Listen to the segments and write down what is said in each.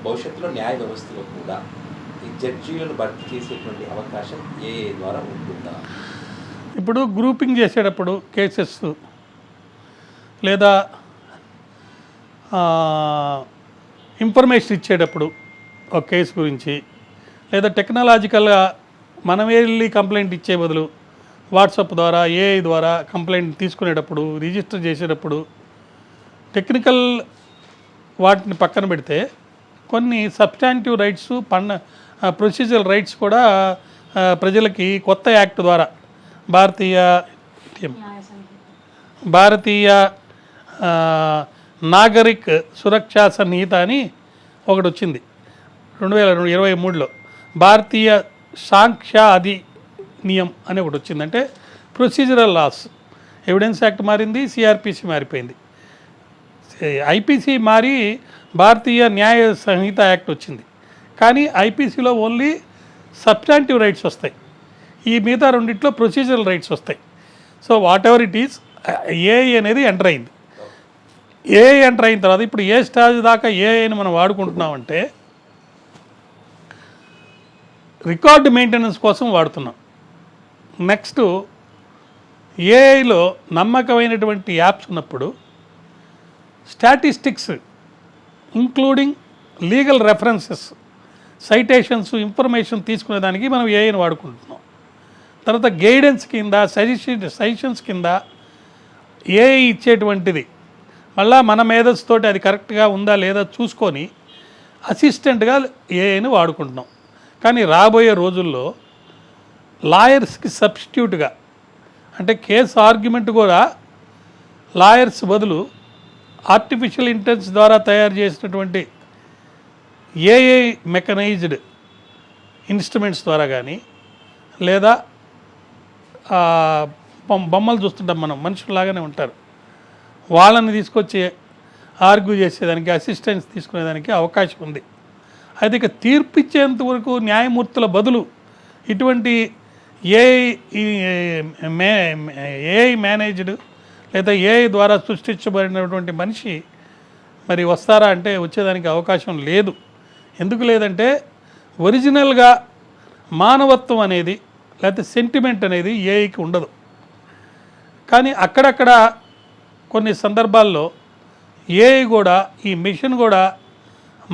భవిష్యత్తులో న్యాయ వ్యవస్థలో కూడా ఈ జడ్జీలను భర్తీ చేసేటువంటి అవకాశం ఏఏ ద్వారా ఉంటుందా? ఇప్పుడు గ్రూపింగ్ చేసేటప్పుడు కేసెస్ లేదా ఇన్ఫర్మేషన్ ఇచ్చేటప్పుడు ఒక కేసు గురించి లేదా టెక్నాలజికల్గా మనం వెళ్ళి కంప్లైంట్ ఇచ్చే బదులు వాట్సాప్ ద్వారా ఏఐ ద్వారా కంప్లైంట్ తీసుకునేటప్పుడు రిజిస్టర్ చేసేటప్పుడు టెక్నికల్ వాటిని పక్కన పెడితే కొన్ని సబ్స్టాంటివ్ రైట్స్ ప్రొసీజరల్ రైట్స్ కూడా ప్రజలకి కొత్త యాక్ట్ ద్వారా భారతీయ నాగరిక్ సురక్షా సంహిత అని ఒకటి వచ్చింది 2023లో. భారతీయ సాంఖ్య అధినియం అని ఒకటి వచ్చింది. అంటే ప్రొసీజరల్ లాస్. ఎవిడెన్స్ యాక్ట్ మారింది, సిఆర్పిసి మారిపోయింది. ఐపీసీ మారి భారతీయ న్యాయ సంహిత యాక్ట్ వచ్చింది. కానీ ఐపీసీలో ఓన్లీ సబ్స్టాంటివ్ రైట్స్ వస్తాయి, ఈ మిగతా రెండిట్లో ప్రొసీజరల్ రైట్స్ వస్తాయి. So what ever it is, AI అనేది ఎంటర్ అయింది. ఏఐ ఎంటర్ అయిన తర్వాత ఇప్పుడు ఏ స్టేజ్ దాకా ఏఐని మనం వాడుకుంటున్నామంటే రికార్డ్ మెయింటెనెన్స్ కోసం వాడుతున్నాం. నెక్స్ట్ ఏఐలో నమ్మకమైనటువంటి యాప్స్ ఉన్నప్పుడు statistics including legal references, citations, information తీసుకునేదానికి మనం ఏఐని వాడుకుంటున్నాం. తర్వాత గైడెన్స్ కింద సజెషన్స్ కింద ఏఐ ఇచ్చేటువంటిది మళ్ళా మన మేధస్సుతోటి అది కరెక్ట్గా ఉందా లేదా చూసుకొని అసిస్టెంట్గా ఏఐని వాడుకుంటున్నాం. కానీ రాబోయే రోజుల్లో లాయర్స్కి సబ్స్టిట్యూట్గా, అంటే కేసు ఆర్గ్యుమెంట్ కూడా లాయర్స్ బదులు ఆర్టిఫిషియల్ ఇంటెలిజెన్స్ ద్వారా తయారు చేసినటువంటి ఏఐ మెకనైజ్డ్ ఇన్స్ట్రుమెంట్స్ ద్వారా కానీ లేదా బొమ్మలు చూస్తుంటాం మనం, మనుషుల్లాగానే ఉంటారు, వాళ్ళని తీసుకొచ్చి ఆర్గ్యూ చేసేదానికి, అసిస్టెన్స్ తీసుకునేదానికి అవకాశం ఉంది. అయితే ఇక తీర్పు ఇచ్చేంత వరకు న్యాయమూర్తుల బదులు ఇటువంటి ఏఐ మేనేజ్డ్ లేదా ఏఐ ద్వారా సృష్టించబడినటువంటి మనిషి మరి వస్తారా అంటే వచ్చేదానికి అవకాశం లేదు. ఎందుకు లేదంటే ఒరిజినల్గా మానవత్వం అనేది లేకపోతే సెంటిమెంట్ అనేది ఏఐకి ఉండదు. కానీ అక్కడక్కడ కొన్ని సందర్భాల్లో ఏఐ కూడా, ఈ మిషన్ కూడా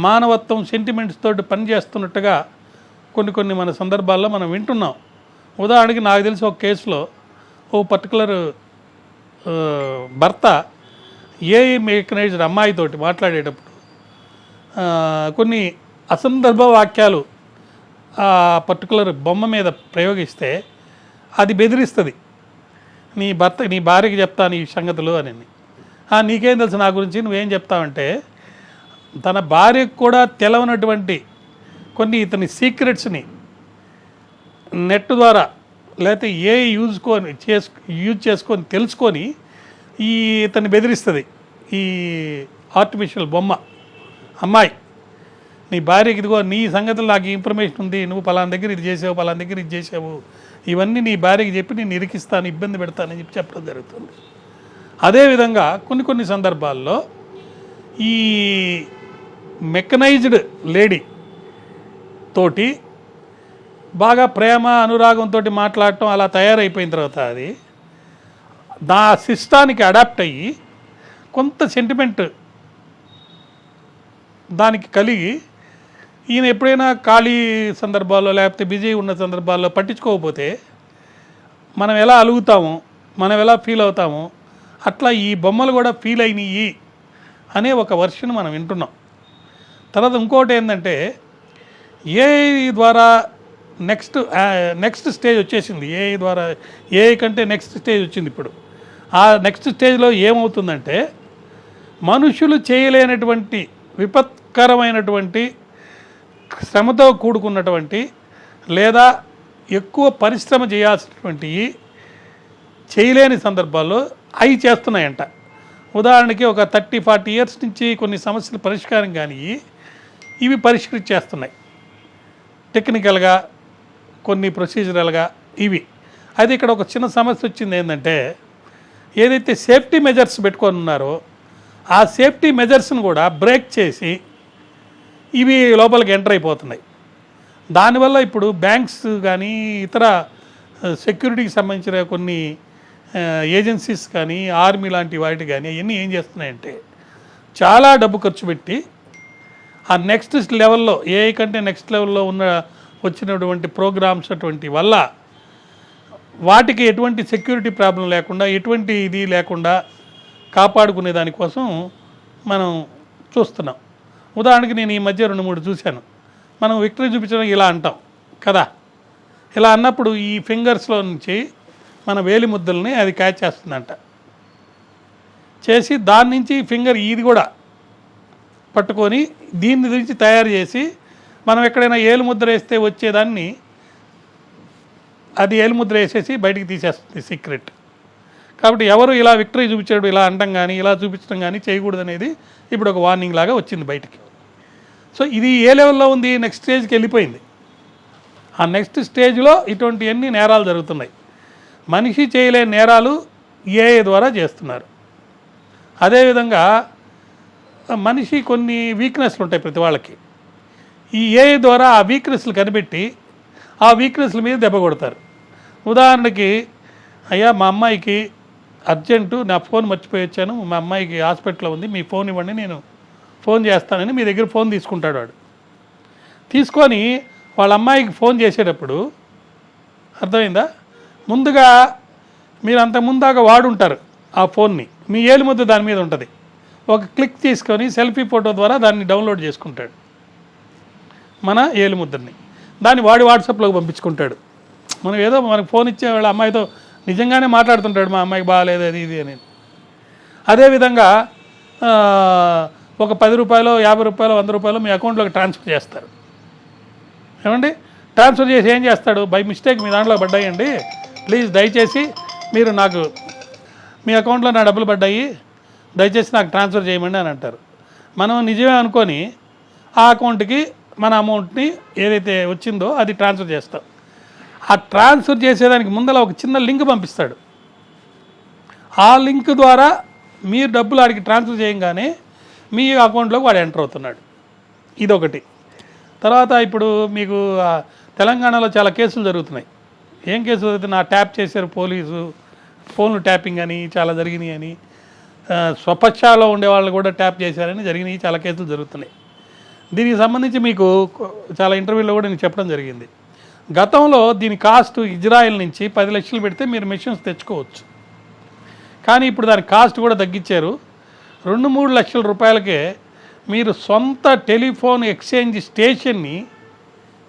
మానవత్వం సెంటిమెంట్స్ తోటి పనిచేస్తున్నట్టుగా కొన్ని మన సందర్భాల్లో మనం వింటున్నాం. ఉదాహరణకి నాకు తెలిసి ఒక కేసులో ఓ పర్టికులర్ భర్త ఏఐ మెకనైజ్డ్ అమ్మాయితోటి మాట్లాడేటప్పుడు కొన్ని అసందర్భ వాక్యాలు ఆ పర్టికులర్ బొమ్మ మీద ప్రయోగిస్తే అది బెదిరిస్తుంది, నీ భార్యకి చెప్తాను ఈ సంగతులు అని. నీకేం తెలుసు నా గురించి, నువ్వేం చెప్తావంటే తన భార్యకు కూడా తెలవనటువంటి కొన్ని ఇతని సీక్రెట్స్ని నెట్ ద్వారా లేకపోతే ఏ యూజ్ చేసుకొని తెలుసుకొని ఇతన్ని బెదిరిస్తుంది. ఈ ఆర్టిఫిషియల్ బొమ్మ అమ్మాయి, నీ భార్యకి ఇదిగో నీ సంగతులు నాకు ఇన్ఫర్మేషన్ ఉంది, నువ్వు పలానా దగ్గర ఇది చేసావు, పలానా దగ్గర ఇది చేసావు, ఇవన్నీ నీ భార్యకి చెప్పి నేను ఇరికిస్తాను, ఇబ్బంది పెడతానని చెప్పడం జరుగుతుంది. అదేవిధంగా కొన్ని సందర్భాల్లో ఈ మెకనైజ్డ్ లేడీ తోటి బాగా ప్రేమ అనురాగంతో మాట్లాడటం అలా తయారైపోయిన తర్వాత అది దా సిస్టానికి అడాప్ట్ అయ్యి కొంత సెంటిమెంట్ దానికి కలిగి ఈయన ఎప్పుడైనా ఖాళీ సందర్భాల్లో లేకపోతే బిజీ ఉన్న సందర్భాల్లో పట్టించుకోకపోతే మనం ఎలా అలుగుతామో, మనం ఎలా ఫీల్ అవుతామో అట్లా ఈ బొమ్మలు కూడా ఫీల్ అయినాయి అనే ఒక వర్షన్ మనం వింటున్నాం. తర్వాత ఇంకోటి ఏంటంటే ఏఐ ద్వారా నెక్స్ట్ స్టేజ్ వచ్చేసింది. ఏఐ ద్వారా ఏఐ కంటే నెక్స్ట్ స్టేజ్ వచ్చింది. ఇప్పుడు ఆ నెక్స్ట్ స్టేజ్లో ఏమవుతుందంటే మనుషులు చేయలేనటువంటి విపత్కరమైనటువంటి శ్రమతో కూడుకున్నటువంటి లేదా ఎక్కువ పరిశ్రమ చేయాల్సినటువంటి చేయలేని సందర్భాల్లో అవి చేస్తున్నాయంట. ఉదాహరణకి ఒక 30-40 ఇయర్స్ నుంచి కొన్ని సమస్యలు పరిష్కారం కానీ ఇవి పరిష్కరించేస్తున్నాయి టెక్నికల్గా, కొన్ని ప్రొసీజరల్గా ఇవి. అయితే ఇక్కడ ఒక చిన్న సమస్య వచ్చింది ఏంటంటే ఏదైతే సేఫ్టీ మెజర్స్ పెట్టుకొని ఉన్నారో ఆ సేఫ్టీ మెజర్స్ను కూడా బ్రేక్ చేసి ఇవి లోపలికి ఎంటర్ అయిపోతున్నాయి. దానివల్ల ఇప్పుడు బ్యాంక్స్ కానీ ఇతర సెక్యూరిటీకి సంబంధించిన కొన్ని ఏజెన్సీస్ కానీ ఆర్మీ లాంటి వాటి కానీ అవన్నీ ఏం చేస్తున్నాయంటే చాలా డబ్బు ఖర్చు పెట్టి ఆ నెక్స్ట్ లెవెల్లో ఏఐ కంటే నెక్స్ట్ లెవెల్లో వచ్చినటువంటి ప్రోగ్రామ్స్ అటువంటి వల్ల వాటికి ఎటువంటి సెక్యూరిటీ ప్రాబ్లం లేకుండా ఎటువంటి ఇది లేకుండా కాపాడుకునే దానికోసం మనం చూస్తున్నాం. ఉదాహరణకి నేను ఈ మధ్య 2-3 చూశాను. మనం విక్టరీ చూపించడం ఇలా అంటాం కదా, ఇలా అన్నప్పుడు ఈ ఫింగర్స్లో నుంచి మన వేలి ముద్దల్ని అది క్యాచ్ చేస్తుందంట. చేసి దాని నుంచి ఫింగర్ ఇది కూడా పట్టుకొని దీని నుంచి తయారు చేసి మనం ఎక్కడైనా ఏలు ముద్ర వేస్తే వచ్చేదాన్ని అది ఏలు ముద్ర వేసేసి బయటికి తీసేస్తుంది సీక్రెట్. కాబట్టి ఎవరు ఇలా విక్టరీ చూపించాడు ఇలా అంటాం కానీ ఇలా చూపించడం కానీ చేయకూడదు అనేది ఇప్పుడు ఒక వార్నింగ్ లాగా వచ్చింది బయటికి. సో ఇది ఏ లెవెల్లో ఉంది, నెక్స్ట్ స్టేజ్కి వెళ్ళిపోయింది. ఆ నెక్స్ట్ స్టేజ్లో ఇటువంటివన్నీ నేరాలు జరుగుతున్నాయి. మనిషి చేయలేని నేరాలు ఏఐ ద్వారా చేస్తున్నారు. అదేవిధంగా మనిషి కొన్ని వీక్నెస్లు ఉంటాయి ప్రతి వాళ్ళకి. ఈ ఏఐ ద్వారా ఆ వీక్నెస్లు కనిపెట్టి ఆ వీక్నెస్ల మీద దెబ్బ కొడతారు. ఉదాహరణకి, అయ్యా మా అమ్మాయికి అర్జెంటు నా ఫోన్ మర్చిపోయి వచ్చాను, మా అమ్మాయికి హాస్పిటల్లో ఉంది, మీ ఫోన్ ఇవ్వండి నేను ఫోన్ చేస్తానని మీ దగ్గర ఫోన్ తీసుకుంటాడు. వాడు తీసుకొని వాళ్ళ అమ్మాయికి ఫోన్ చేసేటప్పుడు అర్థమైందా, ముందుగా మీరు అంతకుముందాక వాడుంటారు ఆ ఫోన్ని, మీ ఏలు ముద్ద దాని మీద ఉంటుంది. ఒక క్లిక్ తీసుకొని సెల్ఫీ ఫోటో ద్వారా దాన్ని డౌన్లోడ్ చేసుకుంటాడు మన ఏలు ముద్రని. దాన్ని వాడి వాట్సాప్లోకి పంపించుకుంటాడు. మనం ఏదో మనకు ఫోన్ ఇచ్చే వాళ్ళ అమ్మాయితో నిజంగానే మాట్లాడుతుంటాడు, మా అమ్మాయికి బాగాలేదు అది ఇది అని. అదేవిధంగా ఒక 10 రూపాయలు 50 రూపాయలు 100 రూపాయలు మీ అకౌంట్లోకి ట్రాన్స్ఫర్ చేస్తారు. ఏమండి, ట్రాన్స్ఫర్ చేసి ఏం చేస్తాడు, బై మిస్టేక్ మీ దాంట్లో పడ్డాయండి, ప్లీజ్ దయచేసి మీరు నాకు మీ అకౌంట్లో నా డబ్బులు పడ్డాయి, దయచేసి నాకు ట్రాన్స్ఫర్ చేయమండి అని అంటారు. మనం నిజమే అనుకొని ఆ అకౌంట్కి మన అమౌంట్ని ఏదైతే వచ్చిందో అది ట్రాన్స్ఫర్ చేస్తాం. ఆ ట్రాన్స్ఫర్ చేసేదానికి ముందర ఒక చిన్న లింక్ పంపిస్తాడు. ఆ లింక్ ద్వారా మీరు డబ్బులు ఆడికి ట్రాన్స్ఫర్ చేయగానే మీ అకౌంట్లోకి వాడు ఎంటర్ అవుతున్నాడు. ఇదొకటి. తర్వాత ఇప్పుడు మీకు తెలంగాణలో చాలా కేసులు జరుగుతున్నాయి. ఏం కేసులు జరుగుతుంది, నా ట్యాప్ చేశారు పోలీసు, ఫోన్లు ట్యాపింగ్ అని చాలా జరిగినాయి అని, స్వపక్షాలో ఉండే వాళ్ళు కూడా ట్యాప్ చేశారని జరిగినాయి, చాలా కేసులు జరుగుతున్నాయి. దీనికి సంబంధించి మీకు చాలా ఇంటర్వ్యూలో కూడా నేను చెప్పడం జరిగింది. గతంలో దీని కాస్ట్ ఇజ్రాయెల్ నుంచి 10 లక్షలు పెడితే మీరు మెషిన్స్ తెచ్చుకోవచ్చు. కానీ ఇప్పుడు దాని కాస్ట్ కూడా తగ్గించారు. 2-3 లక్షల రూపాయలకే మీరు సొంత టెలిఫోన్ ఎక్స్చేంజ్ స్టేషన్ని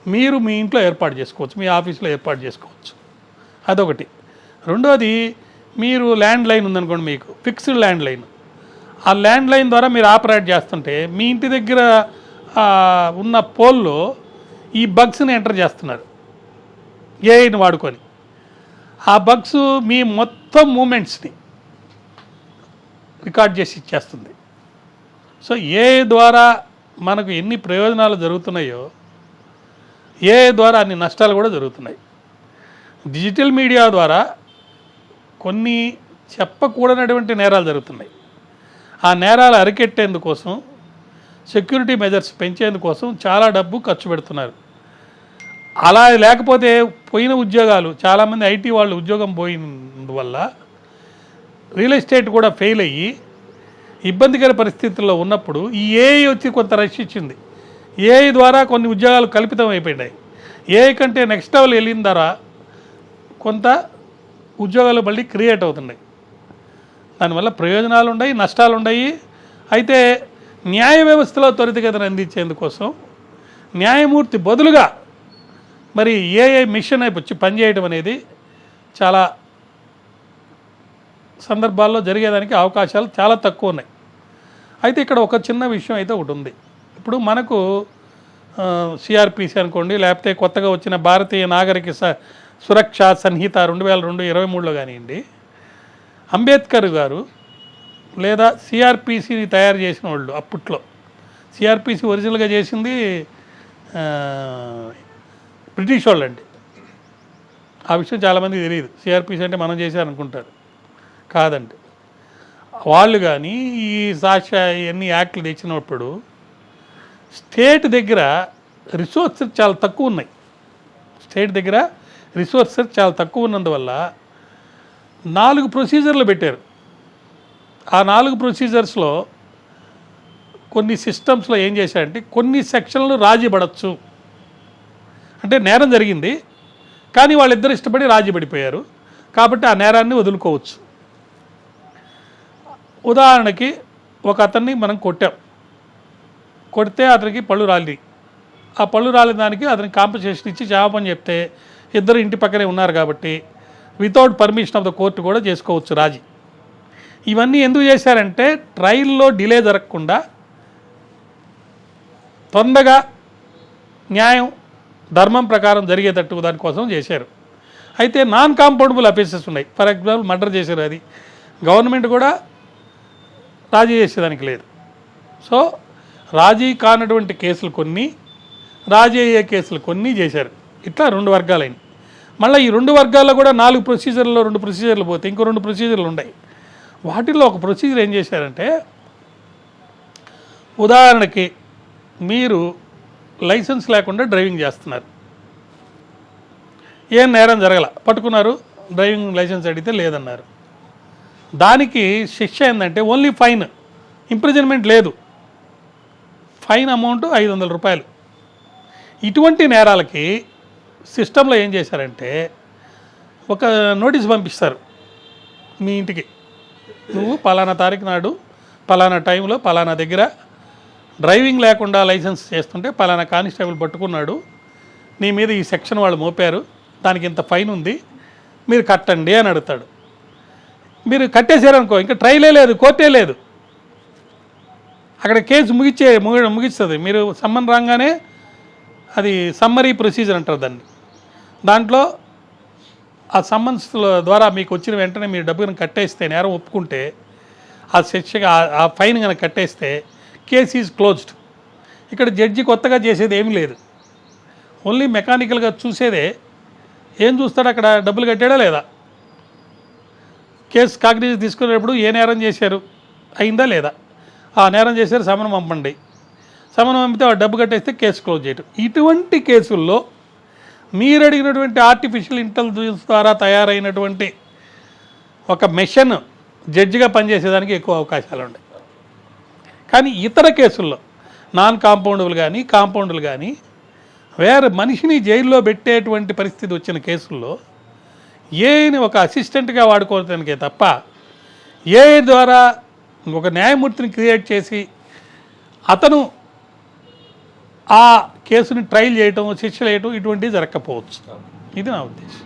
మీరు మీ ఇంట్లో ఏర్పాటు చేసుకోవచ్చు, మీ ఆఫీస్లో ఏర్పాటు చేసుకోవచ్చు. అదొకటి. రెండోది, మీరు ల్యాండ్ లైన్ ఉందనుకోండి, మీకు ఫిక్స్డ్ ల్యాండ్ లైన్, ఆ ల్యాండ్ లైన్ ద్వారా మీరు ఆపరేట్ చేస్తుంటే మీ ఇంటి దగ్గర ఉన్న పోల్లో ఈ బగ్స్ని ఎంటర్ చేస్తున్నారు ఏఐని వాడుకొని. ఆ బగ్స్ మీ మొత్తం మూమెంట్స్ని రికార్డ్ చేసి ఇచ్చేస్తుంది. సో ఏఐ ద్వారా మనకు ఎన్ని ప్రయోజనాలు జరుగుతున్నాయో ఏఐ ద్వారా అన్ని నష్టాలు కూడా జరుగుతున్నాయి. డిజిటల్ మీడియా ద్వారా కొన్ని చెప్పకూడనటువంటి నేరాలు జరుగుతున్నాయి. ఆ నేరాలు అరికెట్టేందుకోసం సెక్యూరిటీ మెజర్స్ పెంచేందుకోసం చాలా డబ్బు ఖర్చు పెడుతున్నారు. అలా లేకపోతే పోయిన ఉద్యోగాలు, చాలామంది ఐటీ వాళ్ళు ఉద్యోగం పోయినందువల్ల రియల్ ఎస్టేట్ కూడా ఫెయిల్ అయ్యి ఇబ్బందికర పరిస్థితుల్లో ఉన్నప్పుడు ఈ ఏఐ వచ్చి కొంత రష్ ఇచ్చింది. ఏఐ ద్వారా కొన్ని ఉద్యోగాలు కల్పితం అయిపోయినాయి. ఏఐ కంటే నెక్స్ట్ లెవెల్ వెళ్ళిన ద్వారా కొంత ఉద్యోగాలు మళ్ళీ క్రియేట్ అవుతున్నాయి. దానివల్ల ప్రయోజనాలు ఉన్నాయి, నష్టాలు ఉన్నాయి. అయితే న్యాయ వ్యవస్థలో త్వరితగతిని అందించేందుకోసం న్యాయమూర్తి బదులుగా మరి ఏఐ మిషన్ వచ్చి పనిచేయడం అనేది చాలా సందర్భాల్లో జరిగేదానికి అవకాశాలు చాలా తక్కువ ఉన్నాయి. అయితే ఇక్కడ ఒక చిన్న విషయం అయితే ఒకటి ఉంది. ఇప్పుడు మనకు సిఆర్పిసి అనుకోండి, లేకపోతే కొత్తగా వచ్చిన భారతీయ నాగరిక సురక్ష సంహిత 2002-23లో కానివ్వండి, అంబేద్కర్ గారు లేదా సిఆర్పిసిని తయారు చేసిన వాళ్ళు అప్పట్లో, సిఆర్పిసి ఒరిజినల్గా చేసింది బ్రిటిష్ వాళ్ళండి. ఆ విషయం చాలామందికి తెలియదు. సిఆర్పిసి అంటే మనం చేశారనుకుంటారు, కాదండి. వాళ్ళు కానీ ఈ సాక్ష్య ఇవన్నీ యాక్ట్లు తెచ్చినప్పుడు స్టేట్ దగ్గర రిసోర్సెస్ చాలా తక్కువ ఉన్నాయి. స్టేట్ దగ్గర రిసోర్సెస్ చాలా తక్కువ ఉన్నందువల్ల 4 ప్రొసీజర్లు పెట్టారు. ఆ 4 ప్రొసీజర్స్లో కొన్ని సిస్టమ్స్లో ఏం చేశారంటే కొన్ని సెక్షన్లు రాజీ పడవచ్చు. అంటే నేరం జరిగింది కానీ వాళ్ళిద్దరు ఇష్టపడి రాజీ పడిపోయారు కాబట్టి ఆ నేరాన్ని వదులుకోవచ్చు. ఉదాహరణకి ఒక అతన్ని మనం కొడితే అతనికి పళ్ళు రాలి, ఆ పళ్ళు రాలిన దానికి అతనికి కాంపన్సేషన్ ఇచ్చి క్షమాపణ చెప్తే ఇద్దరు ఇంటి పక్కనే ఉన్నారు కాబట్టి without permission of the court కూడా చేసుకోవచ్చు రాజీ. ఇవన్నీ ఎందుకు చేశారంటే ట్రయల్లో డిలే జరగకుండా తొందరగా న్యాయం ధర్మం ప్రకారం జరిగేటట్టు దానికోసం చేశారు. అయితే నాన్ కాంపౌండబుల్ అఫెన్సెస్ ఉన్నాయి. ఫర్ ఎగ్జాంపుల్ మర్డర్ చేశారు, అది గవర్నమెంట్ కూడా రాజీ చేసేదానికి లేదు. సో రాజీ కానటువంటి కేసులు కొన్ని, రాజీ అయ్యే కేసులు కొన్ని చేశారు. ఇట్లా 2 వర్గాలైనవి. మళ్ళీ ఈ 2 వర్గాల్లో కూడా 4 ప్రొసీజర్లో 2 ప్రొసీజర్లు పోతే ఇంకో 2 ప్రొసీజర్లు ఉన్నాయి. వాటిల్లో ఒక ప్రొసీజర్ ఏం చేశారంటే, ఉదాహరణకి మీరు లైసెన్స్ లేకుండా డ్రైవింగ్ చేస్తున్నారు, ఏం నేరం జరగల, పట్టుకున్నారు, డ్రైవింగ్ లైసెన్స్ అడిగితే లేదన్నారు. దానికి శిక్ష ఏంటంటే ఓన్లీ ఫైన్, ఇంప్రిజన్మెంట్ లేదు, ఫైన్ అమౌంట్ 500 రూపాయలు. ఇటువంటి నేరాలకి సిస్టంలో ఏం చేశారంటే ఒక నోటీస్ పంపిస్తారు మీ ఇంటికి, నువ్వు పలానా తారీఖు నాడు పలానా టైంలో పలానా దగ్గర డ్రైవింగ్ లేకుండా లైసెన్స్ చేస్తుంటే పలానా కానిస్టేబుల్ పట్టుకున్నాడు, నీ మీద ఈ సెక్షన్ వాళ్ళు మోపారు, దానికి ఇంత ఫైన్ ఉంది, మీరు కట్టండి అని అడుగుతాడు. మీరు కట్టేశారనుకో ఇంకా ట్రయలే లేదు, కోర్టే లేదు, అక్కడ కేసు ముగిస్తుంది. మీరు సమ్మన్ రాగానే అది సమ్మరీ ప్రొసీజర్ అంటారు దాన్ని. దాంట్లో ఆ సమ్మన్స్ ద్వారా మీకు వచ్చిన వెంటనే మీరు డబ్బును కట్టేస్తే, నేరం ఒప్పుకుంటే ఆ శిక్షగా ఆ ఫైన్ కనుక కట్టేస్తే కేస్ ఈజ్ క్లోజ్డ్. ఇక్కడ జడ్జి కొత్తగా చేసేది ఏమీ లేదు, ఓన్లీ మెకానికల్గా చూసేదే. ఏం చూస్తాడు అక్కడ, డబ్బులు కట్టాడా లేదా, కేసు కాగ్నిజ్ తీసుకునేటప్పుడు ఏ నేరం చేశారు అయిందా లేదా, ఆ నేరం చేశారు సమన్ పంపండి, సమన్ పంపితే ఆ డబ్బు కట్టేస్తే కేసు క్లోజ్ చేయటం. ఇటువంటి కేసుల్లో మీరు అడిగినటువంటి ఆర్టిఫిషియల్ ఇంటెలిజెన్స్ ద్వారా తయారైనటువంటి ఒక మెషిన్ జడ్జిగా పనిచేసేదానికి ఎక్కువ అవకాశాలు ఉన్నాయి. కానీ ఇతర కేసుల్లో నాన్ కాంపౌండబుల్ కానీ కాంపౌండ్లు కానీ వేరే మనిషిని జైల్లో పెట్టేటువంటి పరిస్థితి వచ్చిన కేసుల్లో ఏని ఒక అసిస్టెంట్గా వాడుకోవడానికే తప్ప ఏ ద్వారా ఒక న్యాయమూర్తిని క్రియేట్ చేసి అతను ఆ కేసుని ట్రయల్ చేయటం, శిక్ష వేయటం ఇటువంటివి జరగకపోవచ్చు. ఇది నా ఉద్దేశం.